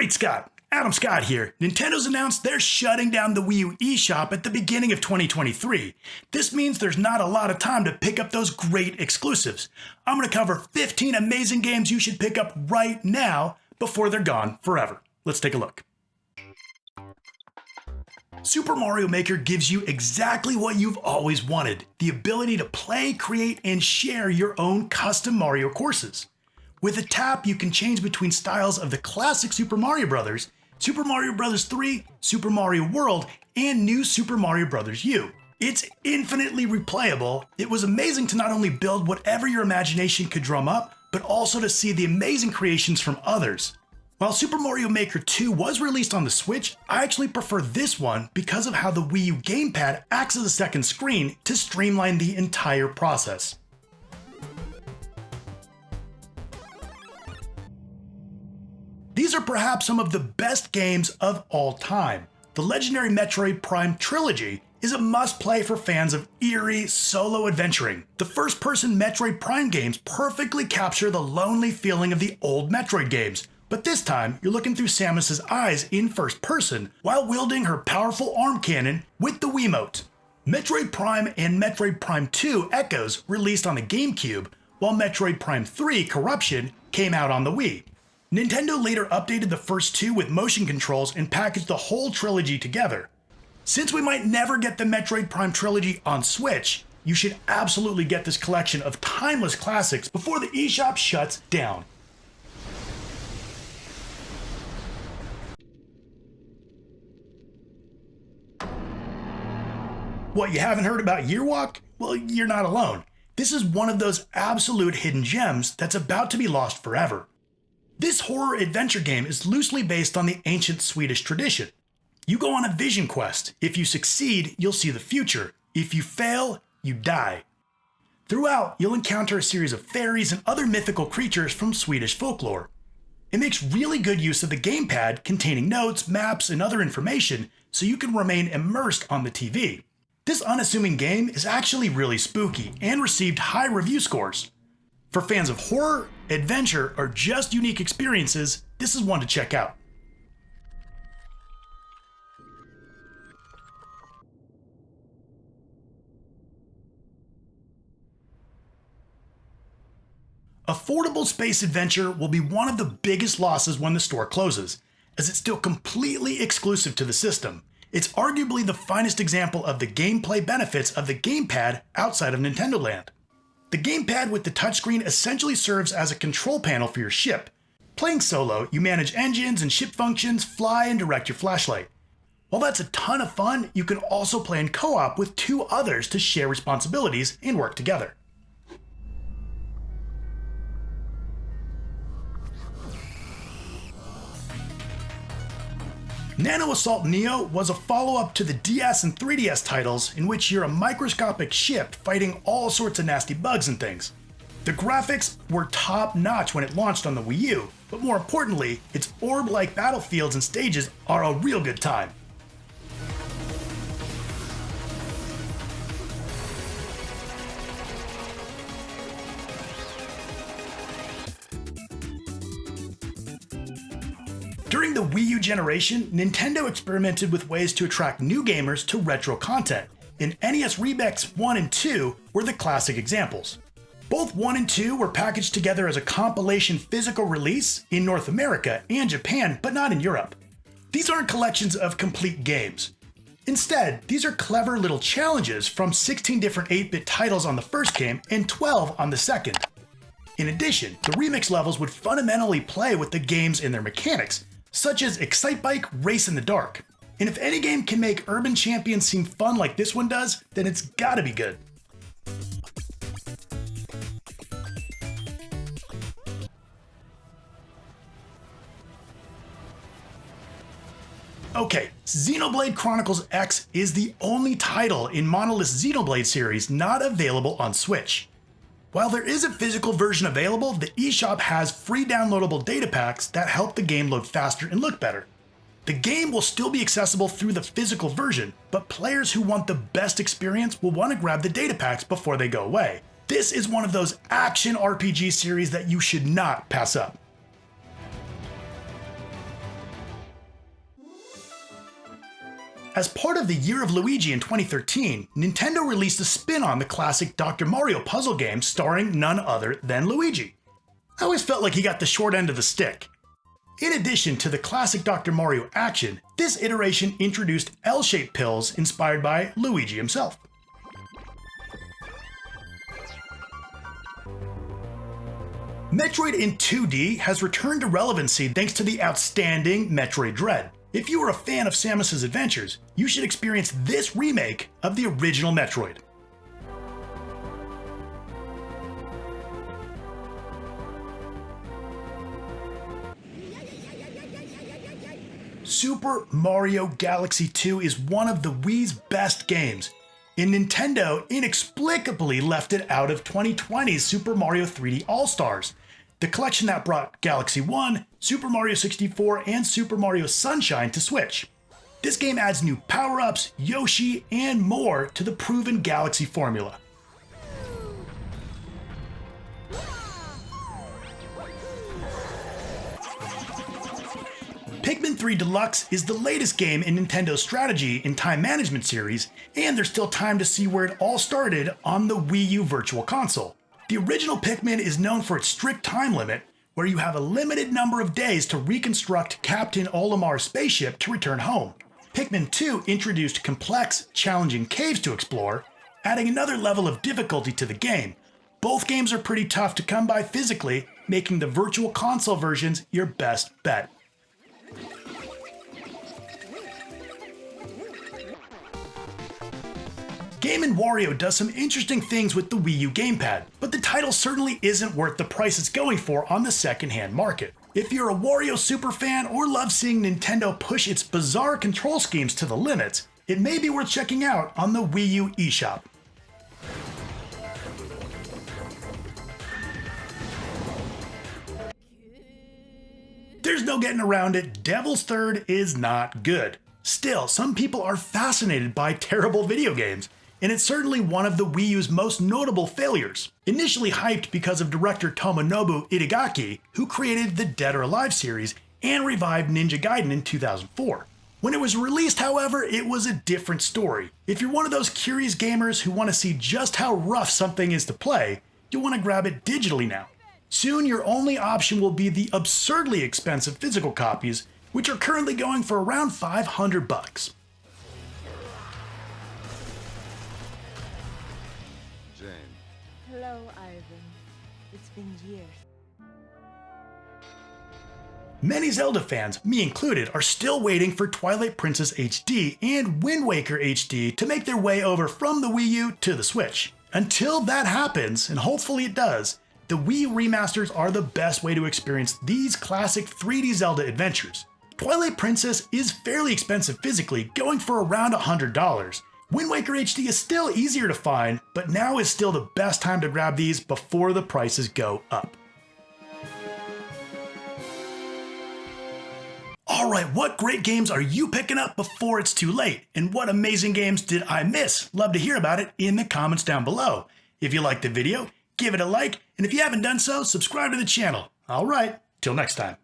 Great Scott! Adam Scott here. Nintendo's announced they're shutting down the Wii U eShop at the beginning of 2023. This means there's not a lot of time to pick up those great exclusives. I'm going to cover 15 amazing games you should pick up right now before they're gone forever. Let's take a look. Super Mario Maker gives you exactly what you've always wanted, the ability to play, create, and share your own custom Mario courses. With a tap, you can change between styles of the classic Super Mario Bros., Super Mario Bros. 3, Super Mario World, and new Super Mario Bros. U. It's infinitely replayable. It was amazing to not only build whatever your imagination could drum up, but also to see the amazing creations from others. While Super Mario Maker 2 was released on the Switch, I actually prefer this one because of how the Wii U gamepad acts as a second screen to streamline the entire process. These are perhaps some of the best games of all time. The legendary Metroid Prime Trilogy is a must-play for fans of eerie, solo adventuring. The first-person Metroid Prime games perfectly capture the lonely feeling of the old Metroid games, but this time you're looking through Samus's eyes in first person while wielding her powerful arm cannon with the Wiimote. Metroid Prime and Metroid Prime 2 Echoes released on the GameCube, while Metroid Prime 3 Corruption came out on the Wii. Nintendo later updated the first two with motion controls and packaged the whole trilogy together. Since we might never get the Metroid Prime trilogy on Switch, you should absolutely get this collection of timeless classics before the eShop shuts down. What, you haven't heard about Yearwalk? Well, you're not alone. This is one of those absolute hidden gems that's about to be lost forever. This horror adventure game is loosely based on the ancient Swedish tradition. You go on a vision quest. If you succeed, you'll see the future. If you fail, you die. Throughout, you'll encounter a series of fairies and other mythical creatures from Swedish folklore. It makes really good use of the gamepad containing notes, maps, and other information so you can remain immersed on the TV. This unassuming game is actually really spooky and received high review scores. For fans of horror, adventure, or just unique experiences, this is one to check out. Affordable space adventure will be one of the biggest losses when the store closes, as it's still completely exclusive to the system. It's arguably the finest example of the gameplay benefits of the gamepad outside of Nintendo Land. The gamepad with the touchscreen essentially serves as a control panel for your ship. Playing solo, you manage engines and ship functions, fly, and direct your flashlight. While that's a ton of fun, you can also play in co-op with two others to share responsibilities and work together. Nano Assault Neo was a follow-up to the DS and 3DS titles in which you're a microscopic ship fighting all sorts of nasty bugs and things. The graphics were top-notch when it launched on the Wii U, but more importantly, its orb-like battlefields and stages are a real good time. During the Wii U generation, Nintendo experimented with ways to attract new gamers to retro content, and NES Remix 1 and 2 were the classic examples. Both 1 and 2 were packaged together as a compilation physical release in North America and Japan, but not in Europe. These aren't collections of complete games. Instead, these are clever little challenges from 16 different 8-bit titles on the first game and 12 on the second. In addition, the remix levels would fundamentally play with the games and their mechanics, such as Excitebike Race in the Dark. And if any game can make Urban Champions seem fun like this one does, then it's gotta be good. Okay, Xenoblade Chronicles X is the only title in Monolith's Xenoblade series not available on Switch. While there is a physical version available, the eShop has free downloadable data packs that help the game load faster and look better. The game will still be accessible through the physical version, but players who want the best experience will want to grab the data packs before they go away. This is one of those action RPG series that you should not pass up. As part of the Year of Luigi in 2013, Nintendo released a spin on the classic Dr. Mario puzzle game starring none other than Luigi. I always felt like he got the short end of the stick. In addition to the classic Dr. Mario action, this iteration introduced L-shaped pills inspired by Luigi himself. Metroid in 2D has returned to relevancy thanks to the outstanding Metroid Dread. If you are a fan of Samus's adventures, you should experience this remake of the original Metroid. Super Mario Galaxy 2 is one of the Wii's best games, and Nintendo inexplicably left it out of 2020's Super Mario 3D All-Stars, the collection that brought Galaxy 1, Super Mario 64, and Super Mario Sunshine to Switch. This game adds new power-ups, Yoshi, and more to the proven Galaxy formula. Pikmin 3 Deluxe is the latest game in Nintendo's strategy and time management series, and there's still time to see where it all started on the Wii U Virtual Console. The original Pikmin is known for its strict time limit, where you have a limited number of days to reconstruct Captain Olimar's spaceship to return home. Pikmin 2 introduced complex, challenging caves to explore, adding another level of difficulty to the game. Both games are pretty tough to come by physically, making the Virtual Console versions your best bet. Game & Wario does some interesting things with the Wii U gamepad, but the title certainly isn't worth the price it's going for on the second-hand market. If you're a Wario superfan or love seeing Nintendo push its bizarre control schemes to the limits, it may be worth checking out on the Wii U eShop. There's no getting around it, Devil's Third is not good. Still, some people are fascinated by terrible video games, and it's certainly one of the Wii U's most notable failures. Initially hyped because of director Tomonobu Itagaki, who created the Dead or Alive series and revived Ninja Gaiden in 2004. When it was released, however, it was a different story. If you're one of those curious gamers who want to see just how rough something is to play, you'll want to grab it digitally now. Soon, your only option will be the absurdly expensive physical copies, which are currently going for around $500. Jane. Hello, Ivan. It's been years. Many Zelda fans, me included, are still waiting for Twilight Princess HD and Wind Waker HD to make their way over from the Wii U to the Switch. Until that happens, and hopefully it does, the Wii remasters are the best way to experience these classic 3D Zelda adventures. Twilight Princess is fairly expensive physically, going for around $100. Wind Waker HD is still easier to find, but now is still the best time to grab these before the prices go up. Alright, what great games are you picking up before it's too late? And what amazing games did I miss? Love to hear about it in the comments down below. If you liked the video, give it a like, and if you haven't done so, subscribe to the channel. Alright, till next time.